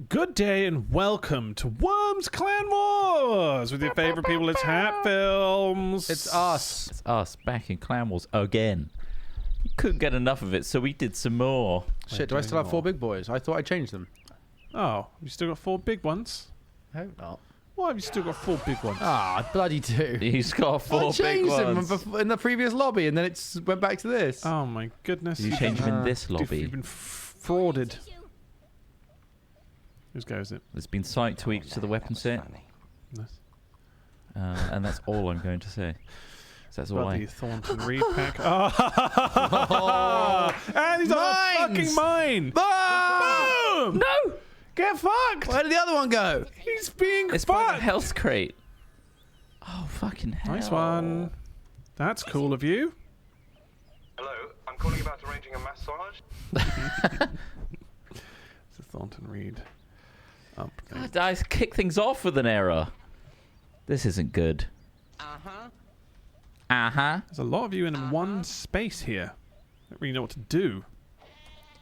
Good day and welcome to Worms Clan Wars with your favourite people. It's Hat Films. It's us. It's us back in Clan Wars again. We couldn't get enough of it, so we did some more. Shit, do I still have 4 big boys? I thought I changed them. Oh, you still got 4 big ones? I hope not. Why have you still got 4 big ones? Ah, bloody do. He's got 4 I big changed ones. them in the previous lobby, and then it went back to this. Oh my goodness. Did you change him in this lobby? You've been frauded. Whose go is it? There's been sight tweaks to the weapon set. Nice. And that's all I'm going to say. So that's all Bloody I... Thornton Reed pack. Oh. And he's on a fucking mine. Ah! Boom! No! Get fucked! Where did the other one go? He's being It's by fucked! the health crate. Oh, fucking hell. Nice one. That's cool of you. Hello, I'm calling about arranging a massage. It's a Thornton Reed. Up thing. God, I kick things off with an error. This isn't good. There's a lot of you in one space here. Don't really know what to do.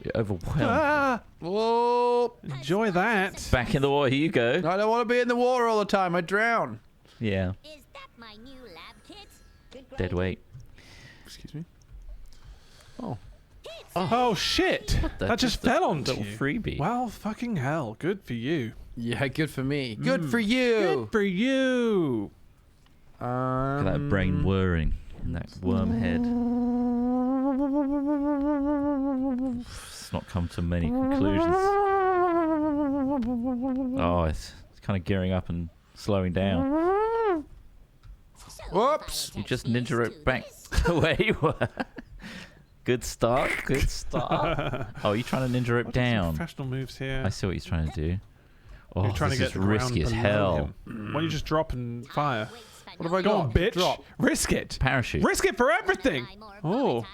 You're overwhelmed. Ah! Whoa! Enjoy that. Back in the water you go. I don't want to be in the water all the time. I drown. Yeah. Is that my new lab kit? Dead weight. Excuse me. Oh. Oh shit! That just fell onto little you. freebie. Well, fucking hell. Good for you. Yeah, good for me. Good for you. Good for you. Look at that brain whirring and that worm head. It's not come to many conclusions. Oh, it's kind of gearing up and slowing down. Whoops. You just ninja it back to where you were. Good start. Good start. Oh, you're trying to ninja it down. Professional moves here. I see what he's trying to do. Oh, You're trying this to get is the ground risky as below hell. him. Why don't you just drop and fire? What have I Go got? on, bitch. Drop. Risk it. Parachute. Risk it for everything. Oh.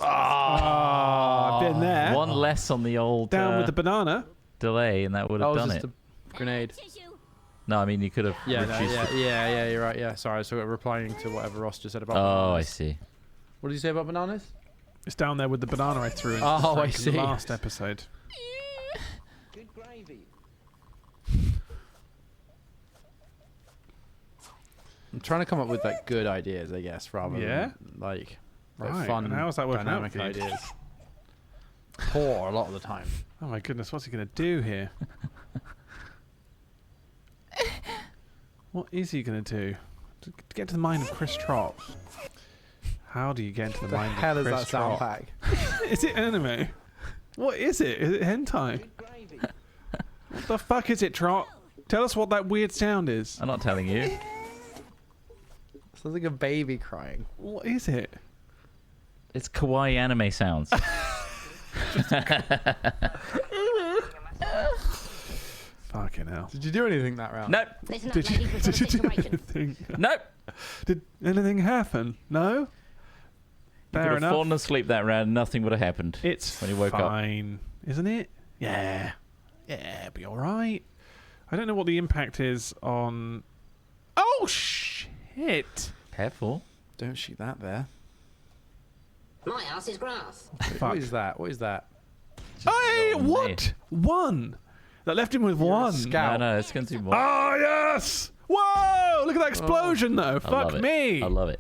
I've been there. One less on the old Down with the banana. delay, and that would That have was done just it. a grenade. No, I mean you could have Yeah, no, reduced it. yeah, you're right. Yeah, sorry. So replying to whatever Ross just said about Oh, I bananas. see. What did you say about bananas? It's down there with the banana I threw in. Oh, I in see. The last episode. Good gravy. I'm trying to come up with like good ideas, I guess, rather Yeah? than like Right, fun, and how's that working out dynamic for you? ideas. Poor a lot of the time. Oh my goodness, what's he going to do here? What is he going to do? To get to the mind of Chris Trott. How do you get into the The mind hell of is Chris that sound Trott? pack? Is it anime? What is it? Is it hentai? Good gravy. What the fuck is it, Trott? Tell us what that weird sound is. I'm not telling you. Sounds like a baby crying. What is it? It's kawaii anime sounds. Fucking hell. Did you do anything that round? Nope. Listen up, Did you, ladies, we've got did a you do situation. anything? Nope. Did anything happen? No? You Fair could have enough. fallen asleep that round. Nothing would have happened. It's when you woke up. fine, isn't it? Yeah. Yeah, it'll be alright. I don't know what the impact is on... Oh, shit! Careful. Don't shoot that there. My ass is grass. Fuck. What is that? What is that? Hey, little what? mate. One. That left him with You're a one. scout. No, it's going to do more. Oh, yes! Whoa! Look at that explosion, though. I love Fuck it. me. I love it.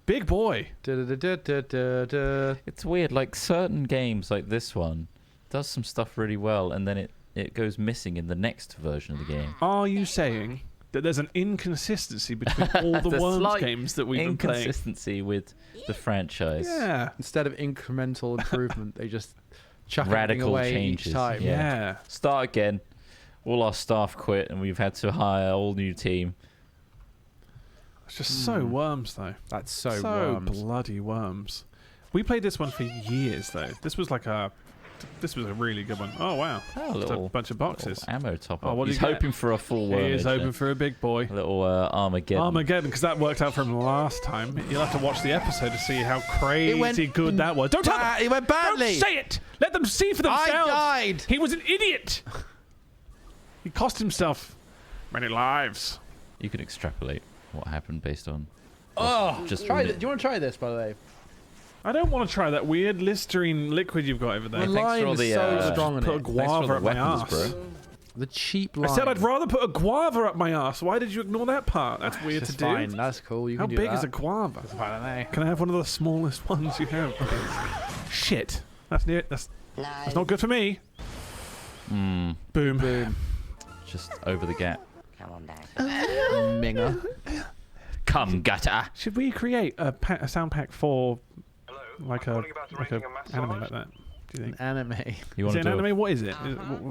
Big boy. Da-da-da-da-da-da. It's weird. Like certain games, like this one, does some stuff really well, and then it goes missing in the next version of the game. Are you saying that there's an inconsistency between all the There's Worms slight games that we've been playing? Inconsistency with the franchise. Yeah. Instead of incremental improvement, they just chuck everything Radical away changes, each time. Yeah. Yeah. Start again. All our staff quit, and we've had to hire a whole new team. It's just so Worms, though. That's so, So worms. bloody Worms. We played this one for years, though. This was a really good one. Oh, wow. Oh, a Just little, a bunch of boxes. little ammo top Oh, up. what did He's you get? hoping for a full He worm. is hoping for a big boy. a little Armageddon. Armageddon, because that worked out for him last time. You'll have to watch the episode to see how crazy went good that was. Don't tell them! It went badly. Don't say it! Let them see for themselves! I died. He was an idiot! He cost himself many lives. You can extrapolate what happened based on. Oh, just try mi- do you want to try this, by the way? I don't want to try that weird Listerine liquid you've got over there. The thanks for line all is the, so strong in Put a it. Thanks for all guava the at my weapons, ass. bro. The cheap I line. said I'd rather put a guava up my ass. Why did you ignore that part? That's weird to It's do. fine. That's cool. You How can do big that. is a guava? I don't know. Can I have one of the smallest ones you have, please? Shit. That's near. That's not good for me. Mm, Boom. Boom. just over the gap. Come on back. Minger. Come, gutter. Should we create a sound pack for Hello. like I'm a calling about like a arranging a massage. anime like that? Do you think? Anime. You Is want it to an do? anime? What is it?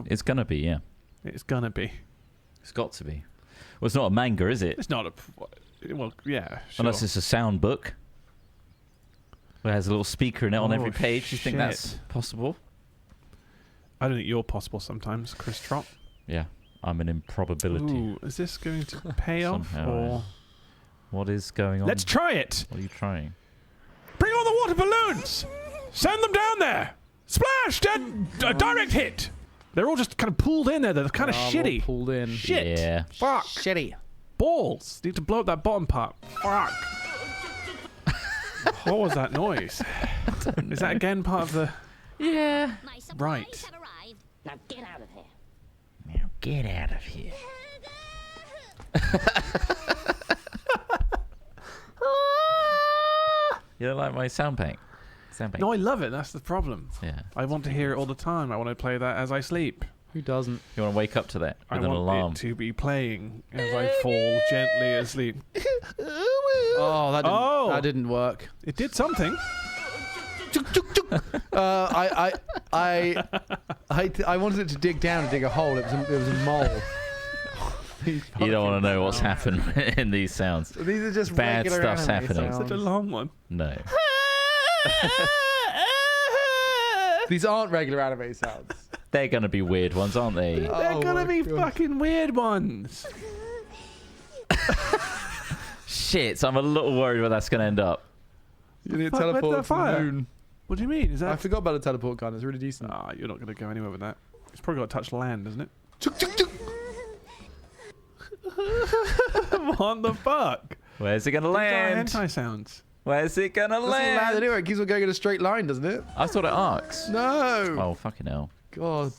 It's gonna be, yeah. It's gonna be. It's got to be. Well, it's not a manga, is it? It's not a. Well, yeah. Sure. Unless it's a sound book. Where it has a little speaker in it on Oh, every page. You think shit. that's possible? I don't think you're possible sometimes, Chris Trott. Yeah, I'm an improbability. Ooh, is this going to pay off Somehow, or? What is going on? Let's try it. What are you trying? Bring on the water balloons. Send them down there. Splash! Direct hit. They're all just kind of pulled in there. They're kind of shitty. Pulled in. Shit. Yeah. Fuck. Shitty. Balls. Need to blow up that bottom part. Fuck. What was that noise? Is that again part of the? Yeah. My supplies Right. have arrived. Now get out of here. Now get out of here. You don't like my sound pack? Sound pack? No, I love it. That's the problem. Yeah. I want to hear it all the time. I want to play that as I sleep. Who doesn't? You want to wake up to that I with an want alarm? it to be playing as I fall gently asleep. Oh, that didn't work. It did something. I wanted it to dig down and dig a hole. It was a mole. You don't want to know what's happened in these sounds. These are just Bad regular stuff's anime happening. sounds. Such a long one. No. These aren't regular anime sounds. They're going to be weird ones, aren't they? They're Oh gonna my be God. fucking weird ones. Shit, so I'm a little worried where that's going to end up. You need to Fuck, where'd teleport that to the fire? moon. What do you mean? Is I that? forgot about the teleport gun. It's really decent. Ah, you're not gonna go anywhere with that. It's probably got to touch land, isn't it? What the fuck? Where's it going to These are land? hentai sounds. Where's it going to Doesn't land land? anywhere. It keeps on going in a straight line, doesn't it? I thought it arcs. No. Oh, fucking hell. God.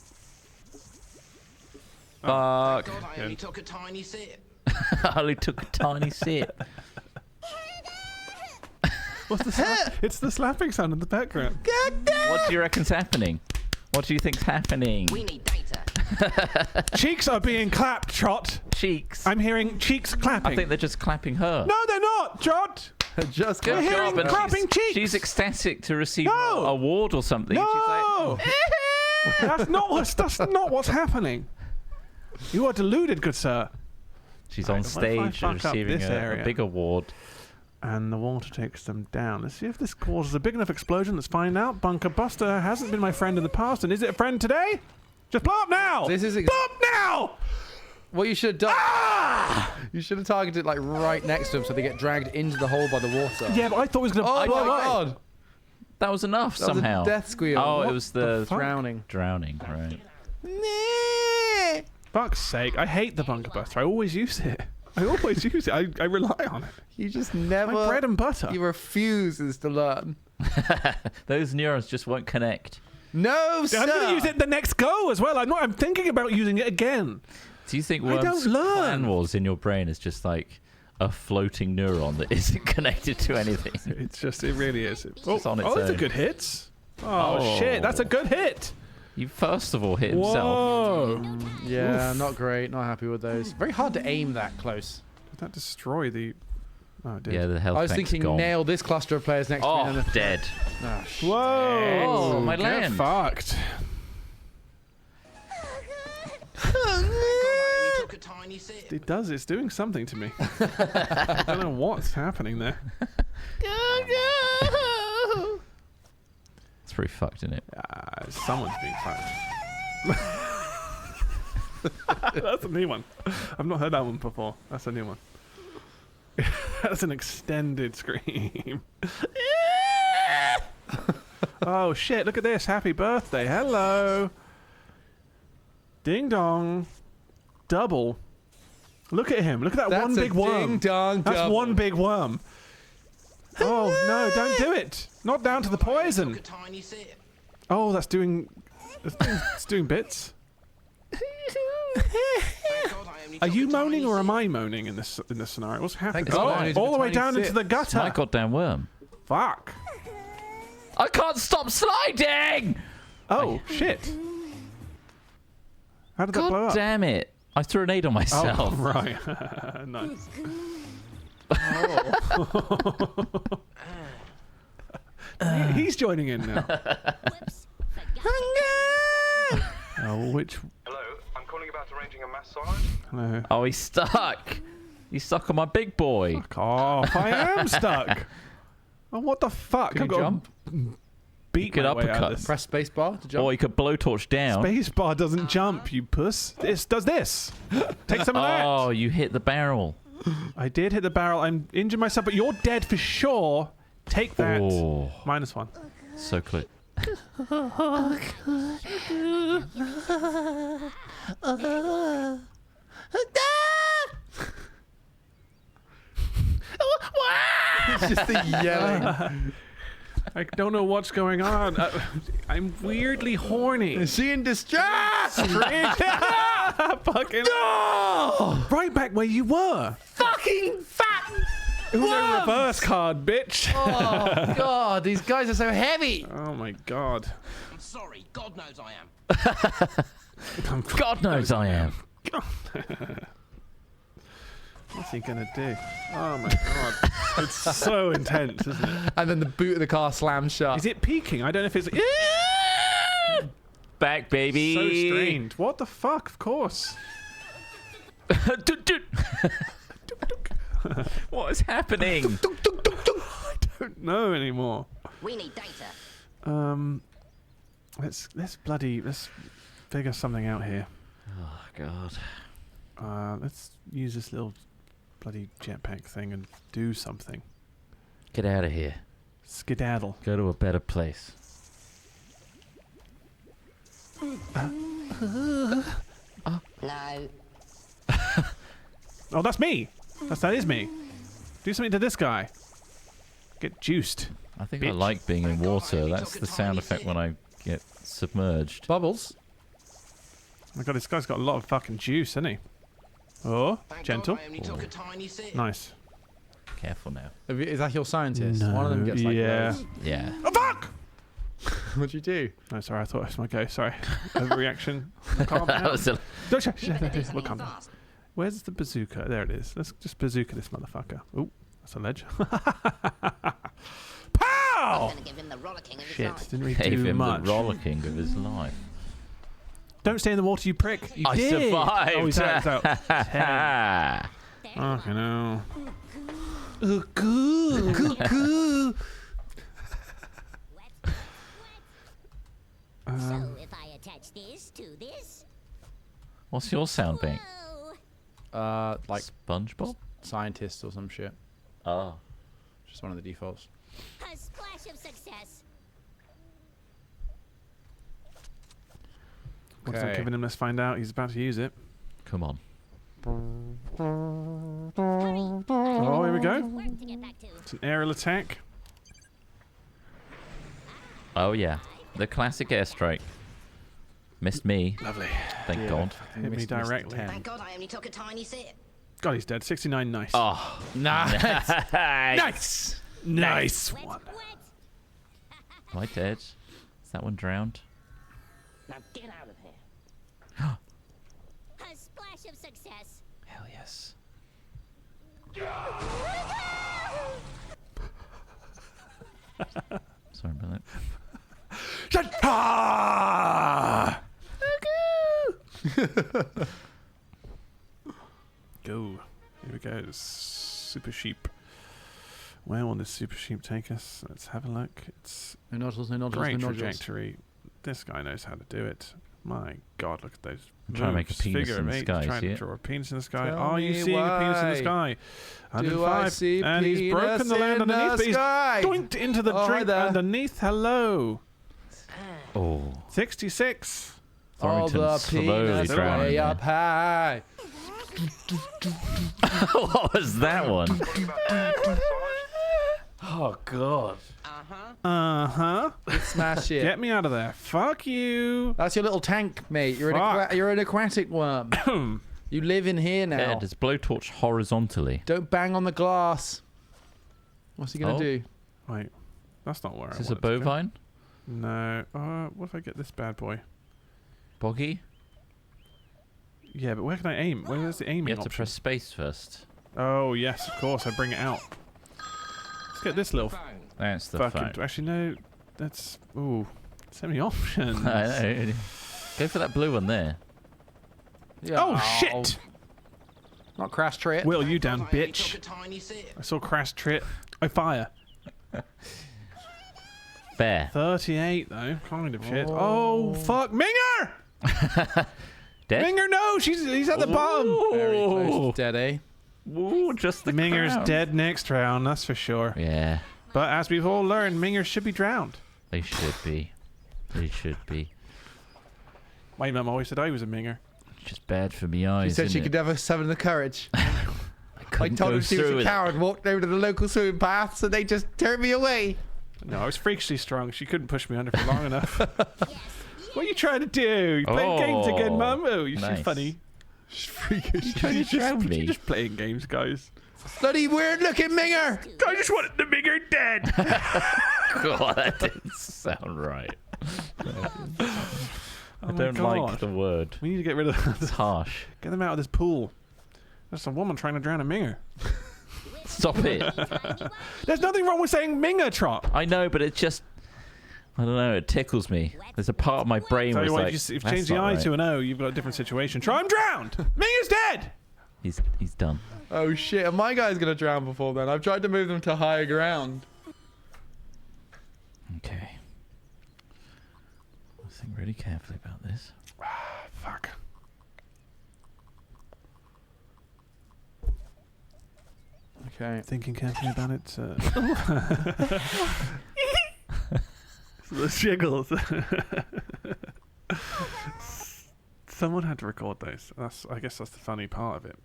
Fuck. God, I only took a tiny sip. I only took a tiny sip. What's the slap? It's the slapping sound in the background. What do you reckon's happening? What do you think's happening? We need data. Cheeks are being clapped, Trot. Cheeks. I'm hearing cheeks clapping. I think they're just clapping her. No, they're not, Trot. Just Good We're job. hearing And clapping cheeks. she's ecstatic to receive No. an award or something. No, She's like, that's not what's happening. You are deluded, good sir. she's Right, on what if I stage fuck up receiving this a area? big award. And the water takes them down. Let's see if this causes a big enough explosion. Let's find out. Bunker Buster hasn't been my friend in the past, and is it a friend today? Just blow up now! This is blow up now! what you should have done. Ah! You should have targeted like right next to them so they get dragged into the hole by the water. Yeah, but I thought it was going to Oh blow my up. God. That was enough That was a somehow. death squeal. Oh, What it was the fuck? drowning. drowning, right? Fuck's sake, I hate the Bunker Buster. I always use it. I always use it. I rely on it. You just never. My bread and butter. He refuses to learn. Those neurons just won't connect. No, sir. I'm going to use it the next go as well. I'm thinking about using it again. Do you think I don't Worm's learn. plan was in your brain is just like a floating neuron that isn't connected to anything? It really is. just on its that's a own. good hit. Oh, Oh. shit, that's a good hit. You first of all hit himself. Whoa. Yeah, Oof. not great. Not happy with those. Very hard to aim that close. Did that destroy the... Oh, it did. Yeah, the health I was tank's thinking gone. nail this cluster of players next to me. Oh, And then dead. oh, shit. Whoa. Oh, my Get land. fucked. God, I only took a tiny sip. It does. It's doing something to me. I don't know what's happening there. It's pretty fucked, isn't it? Someone's being fucked. That's a new one. I've not heard that one before. That's a new one. That's an extended scream. Oh shit, look at this. Happy birthday. Hello. Ding dong. Double. Look at him. Look at that That's one a big worm. ding dong That's double. one big worm. Oh no, don't do it. Not down to the Took poison. a tiny sip. Oh, it's doing bits. Are you moaning or am I moaning in this scenario? What's happening? Thanks, man. Only took All a the way tiny down sip. into the It's my gutter. goddamn worm. Fuck. I can't stop sliding! Oh shit. How did that blow God up? damn it. I threw a nade on myself. Oh, right. Nice. He's joining in now. Whoops. Oh, which? Hello, I'm calling about arranging a massage. Hello. Oh, he's stuck. He's stuck on my big boy. Fuck off! I am stuck. Oh, what the fuck? Can I've you got jump? to beat Could my way out uppercut. of this. Press spacebar to jump. Or you could blowtorch down. Spacebar doesn't jump, you puss. This does this. Take some of that. Oh, you hit the barrel. I did hit the barrel. I'm injured myself, but you're dead for sure. Take that. Oh, -1. so close. It's just the yelling. I don't know what's going on. I'm weirdly horny. Is she in distress? Fucking right back where you were. Fucking fat. Uno reverse card, bitch. Oh god, these guys are so heavy. Oh my god. I'm sorry. God knows I am. God knows I am. What's he gonna do? Oh my god. It's so intense, isn't it? And then the boot of the car slams shut. Is it peaking? I don't know if it's Back, baby. so strained. What the fuck? Of course. What is happening? I don't know anymore. We need data. Let's figure something out here. Oh, God. Let's use this little bloody jetpack thing and do something. Get out of here. Skedaddle. Go to a better place. No. Oh, that's me. That is me. Do something to this guy. Get juiced. I think I Bitch. like being in Thank God I water. only That's took a the sound tiny effect sip. when I get submerged. Bubbles. Oh my god, this guy's got a lot of fucking juice, hasn't he? Oh, Thank gentle. God I only took a tiny sip. Nice. Careful now. Is that your scientist? One of them gets like yeah. those. Yeah. Oh fuck! What'd you do? No, sorry, I thought it was my go. Sorry. Overreaction. Calm down. That was a... Don't we'll calm down. Where's the bazooka? There it is. Let's just bazooka this motherfucker. Oh, that's a ledge. Pow! Gonna give him the rollicking of his Shit, life. didn't really Gave do him much. the rollicking of his life. Don't stay in the water, you prick. You I did. survived. Oh, he's out. He's out. Ah. Okay, no. So if I attach this to this, What's your sound bank? whoa. Like SpongeBob? scientist or some shit. Oh. Just one of the defaults. A splash of success. What's that Okay. giving him? Let's find out. He's about to use it. Come on. Oh, here we go. Work to get back to. It's an aerial attack. Oh, yeah. The classic airstrike. Missed me. Lovely. Thank God. Hit me Missed directly. 10. Thank God I only took a tiny sip. God, he's dead. 69, nice. Oh. Nice. Nice! Nice Wet, one. wet. Am I dead? Is that one drowned? Now get out of here. A splash of success. Hell yes. Sorry about that. Shut ah! Go. Here we go. Super sheep. Where will this super sheep take us? Let's have a look. It's No nodules, no nodules, great no nodules. trajectory. This guy knows how to do it. My God, look at those. I'm trying to make a moves. penis Figure in of the eight, sky, trying see to it? draw a penis in the sky. Tell Are you me seeing a penis in the why sky? Do I 105. see And he's broken the land penis in underneath, the but he's sky? doinked into the Oh, hi drink there. underneath. Hello. Oh. 66. All the Thornton's slowly penis drowning. way up high. What was that one? Calling about arranging a massage. Oh, God. Uh-huh. Smash it. Get me out of there. Fuck you. That's your little tank, mate. You're Fuck. you're an aquatic worm. You live in here now. Yeah, just blowtorch horizontally. Don't bang on the glass. What's he gonna Oh. do? Wait, that's not where Is I this a wanted to go. bovine? No. What if I get this bad boy? Boggy? Yeah, but where can I aim? Where's the aiming You have to option? press space first. Oh, yes, of course. I bring it out. Let's get this little Phone. That's the fucking... phone. Actually, no. That's... Ooh. So many options. I know. Go for that blue one there. Yeah. Oh, shit! Not crash trait. Will, you God, damn I only bitch. took a tiny sip. I saw crash trit. I fire. Bear. 38, though. Kind of shit. Oh, fuck. Minger! Dead? Minger, no! He's at the bottom. Very close Ooh. to dead, eh? Ooh, just the Minger's crown. dead next round, that's for sure. Yeah, But as we've all learned, Minger should be drowned. they should be. They should be. My mum always said I was a Minger. It's just bad for me eyes. She said she innit? could never summon the courage. I Couldn't told go her she was through a it. coward, walked over to the local swimming path, so they just turned me away. No, I was freakishly strong. She couldn't push me under for long enough. Yes. What are you trying to do? You playing games again, Oh, Mum? Oh, you're nice. funny. Freakish. trying to drown me? You're just playing games, guys. Bloody weird looking Minger! I just wanted the Minger dead. God, that didn't sound right. Oh I my don't God. like the word. We need to get rid of It's harsh. Get them out of this pool. There's a woman trying to drown a Minger. Stop it. There's nothing wrong with saying Minger, Trot. I know, but it just... I don't know, it tickles me. There's a part of my brain Tell where you it's what, like, if you "That's change the not I right." to an O, you've got a different situation. Try, I'm drowned. Minger's dead. He's done. Oh shit, and my guy's gonna drown before then. I've tried to move them to higher ground. Okay. I'll think really carefully about this. Fuck. Okay. Thinking carefully about it. The jiggles. Someone had to record those. I guess that's the funny part of it.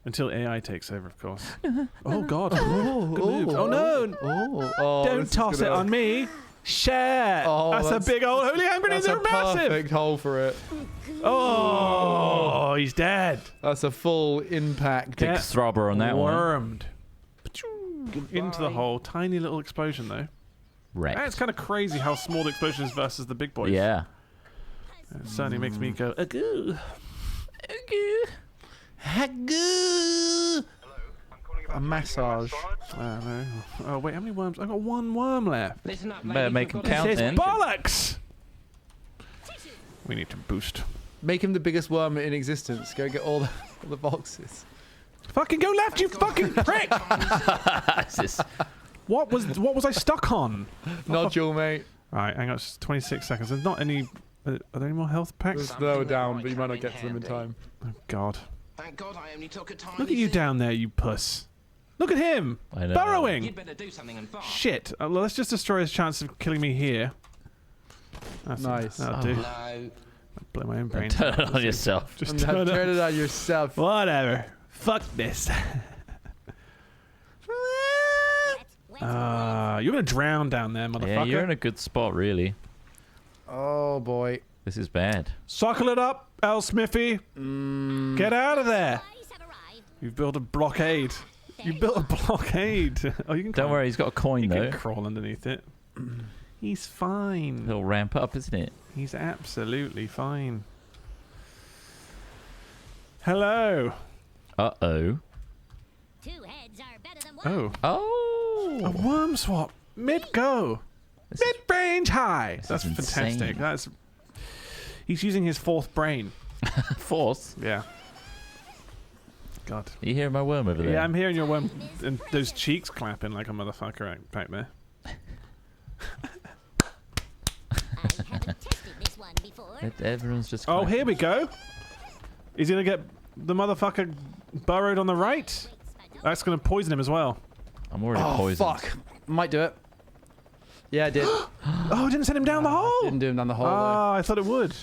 Until AI takes over, of course. Oh God! Good moves. Oh no! Oh, this Don't is toss it gonna- on me. Shit! Oh, that's a big old holy hand grenade. That's a They're massive. perfect hole for it. Oh, he's dead. That's a full impact. Big Get throbber on that one. Wormed. Into the hole. Tiny little explosion though. Wrecked. It's kind of crazy how small the explosion is versus the big boys. Yeah. It certainly makes me go, agoo. Agoo. Hagoo! Hello, I'm calling about A massage. No. Oh, wait, how many worms? I've got one worm left. Listen up, Better ladies, make we've them got count This then. bollocks! We need to boost. Make him the biggest worm in existence. Go get all the boxes. Fucking go left, you fucking prick! This is- What was I stuck on? Nodule, mate. Right, hang on, it's 26 seconds. There's not any... Are there any more health packs? There's lower down, but you might not get to them in time. Oh, God. Thank God I only took a tiny Look at you sip. down there, you puss. Look at him! I know. Burrowing! You'd better do something and fast. Shit. Well, let's just destroy his chance of killing me here. That's Nice. That'll do. No. Blow my own brains. Turn it on yourself. Just And turn turn it. it on yourself. Whatever. Fuck this. You're gonna drown down there, motherfucker. Yeah, you're in a good spot, really. Oh boy. This is bad. Suckle it up, L. Smithy. Get out of there. Supplies have arrived. You've built a blockade. You built a blockade. Oh, you can. Don't climb. worry, he's got a coin, You though. can crawl underneath it. He's fine. He'll ramp up, isn't it? He's absolutely fine. Hello. Uh-oh. 2 heads are better than one. Oh. A Oh! worm swap. Mid-go. This is- Mid-range high. This That's is fantastic. insane. That's. He's using his fourth brain. Fourth. Yeah. God. Are you hearing my worm over there? Yeah, I'm hearing your worm and those cheeks clapping like a motherfucker right back there. I haven't tested this one before. Everyone's just... Oh, clapping. here we go. Is he gonna get the motherfucker burrowed on the right? That's gonna poison him as well. I'm already Oh poisoned. fuck. Might do it. Yeah, I did. Oh, it didn't send him down the hole. Didn't do him down the hole though. Oh, I thought it would.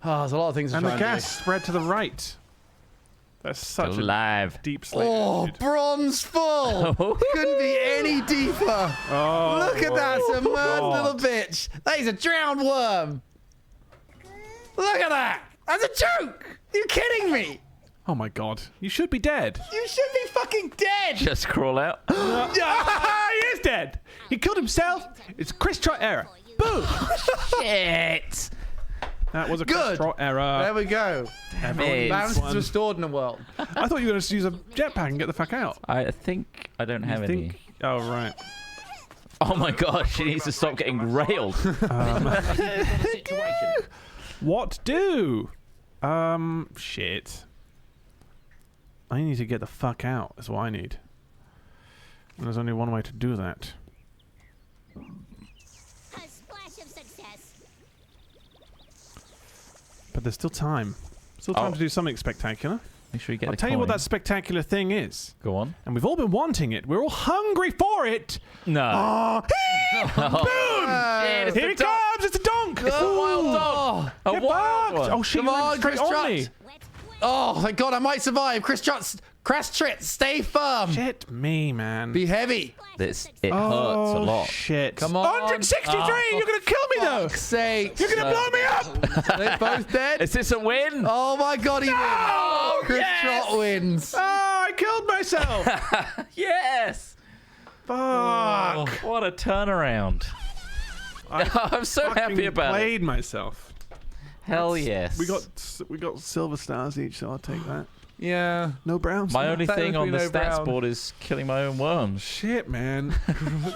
Oh, there's a lot of things to And try the and do. gas spread to the right. That's such Still a alive. deep slate. Oh, dude. bronze full! Couldn't be any deeper. Oh, Look at that submerged God. little bitch. That is a drowned worm. Look at that. That's a joke. Are you kidding me? Oh my god. You should be dead. You should be fucking dead. Just crawl out. He is dead. He killed himself. It's a Chris Trot error. Boom. Shit. That was a Good. Chris Trot error. There we go. It. Balance is restored in the world. I thought you were going to use a jetpack and get the fuck out. I think I don't have any. Oh, right. Oh my god, she needs to stop getting railed. What do? Shit. I need to get the fuck out. That's what I need. And there's only one way to do that. A splash of success. But there's still time. Still time to do something spectacular. Make sure you get I'll the tell you what coin. that spectacular thing is. Go on. And we've all been wanting it. We're all hungry for it. No. Boom! Shit, it's Here the it donk. comes! It's a donk! It's a wild dog. A Get wild fucked! one. Oh shit! Come you went on, straight Chris on me. Trot. Oh, thank God, I might survive. Chris Trot, stay firm. Shit me, man. Be heavy. It hurts a lot. Shit! Come on. 163! You're gonna kill me though. Fuck's sake. You're gonna blow me up. They're both dead. Is this a win? Oh my God, he wins. Chris Trot wins. Oh, I killed myself. Yes. Fuck! What a turnaround. I'm so happy Fucking about it. played myself. Hell yes. We got silver stars each, so I'll take that. Yeah. No browns. My only That thing would on be the no stats brown. board is killing my own worms. Shit, man.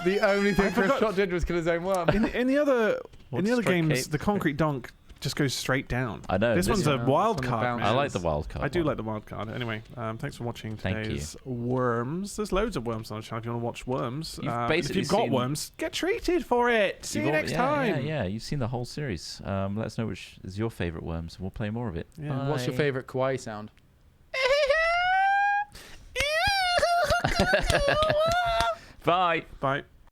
The only thing Chris forgot- Trot did was kill his own worm. in the other What's games, Strike the concrete donk just goes straight down. I know. This one's a one- wild this one's card. bounce. Man. I like the wild card. I do one. like the wild card. Anyway, thanks for watching Thank you. today's Worms. There's loads of Worms on the channel if you want to watch Worms. You've If basically you've got seen- Worms, get treated for it. See you You've al- next yeah, time. Yeah, you've seen the whole series. Let us know which is your favourite worms, and we'll play more of it. Yeah. What's your Bye. favorite kawaii sound? Bye. Bye.